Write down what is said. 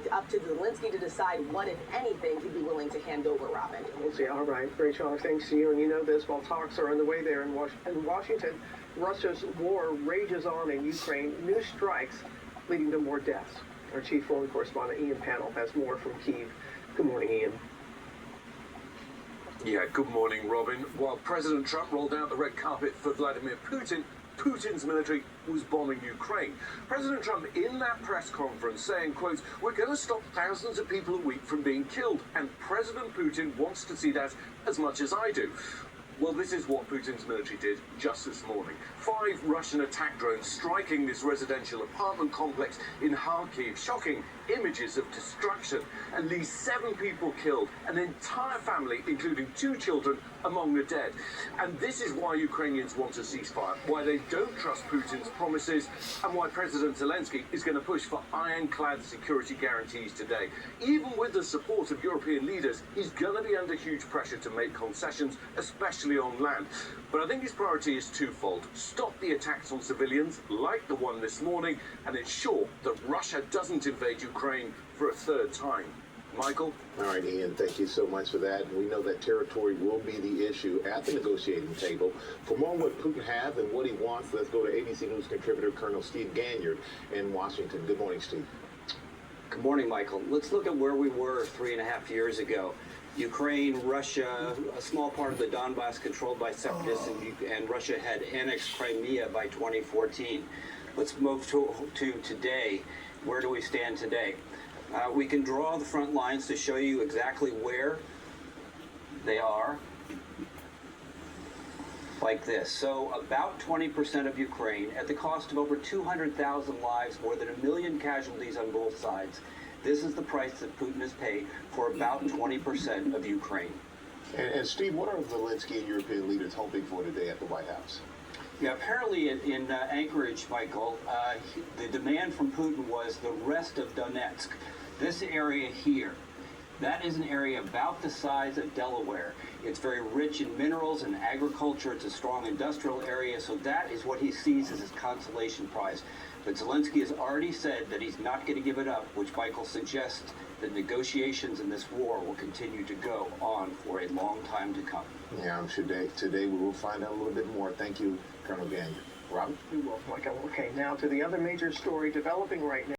up to Zelensky to decide what, if anything, he'd be willing to hand over, Robin. We'll see. All right, Rachel, thanks to you. And you know this, while talks are underway there in Washington, Russia's war rages on in Ukraine. New strikes leading to more deaths. Our chief foreign correspondent, Ian Pannell, has more from Kyiv. Good morning, Ian. Yeah, good morning, Robin. While President Trump rolled out the red carpet for Vladimir Putin, Putin's military was bombing Ukraine. President Trump in that press conference saying, quote, "We're going to stop thousands of people a week from being killed, and President Putin wants to see that as much as I do." Well, this is what Putin's military did just this morning. 5 Russian attack drones striking this residential apartment complex in Kharkiv. Shocking images of destruction. At least 7 people killed, an entire family, including 2 children, among the dead. And this is why Ukrainians want a ceasefire, why they don't trust Putin's promises, and why President Zelensky is going to push for ironclad security guarantees today. Even with the support of European leaders, he's going to be under huge pressure to make concessions, especially on land. But I think his priority is twofold. Stop the attacks on civilians, like the one this morning, and ensure that Russia doesn't invade Ukraine for a third time. Michael? All right, Ian, thank you so much for that. We know that territory will be the issue at the negotiating table. For more on what Putin has and what he wants, let's go to ABC News contributor Colonel Steve Ganyard in Washington. Good morning, Steve. Good morning, Michael. Let's look at where we were 3.5 years ago. Ukraine, Russia, a small part of the Donbass controlled by separatists, and Russia had annexed Crimea by 2014. Let's move to today. Where do we stand today? We can draw the front lines to show you exactly where they are, like this. So about 20% of Ukraine, at the cost of over 200,000 lives, more than 1 million casualties on both sides. This is the price that Putin has paid for about 20% of Ukraine. And Steve, what are Zelensky and European leaders hoping for today at the White House? Yeah, apparently in Anchorage, Michael, the demand from Putin was the rest of Donetsk. This area here, that is an area about the size of Delaware. It's very rich in minerals and agriculture. It's a strong industrial area, so that is what he sees as his consolation prize. But Zelensky has already said that he's not going to give it up, which Michael suggests that negotiations in this war will continue to go on for a long time to come. Yeah, I'm sure today we will find out a little bit more. Thank you, Colonel Ganyard. Robin? You're welcome, Michael. Okay, now to the other major story developing right now.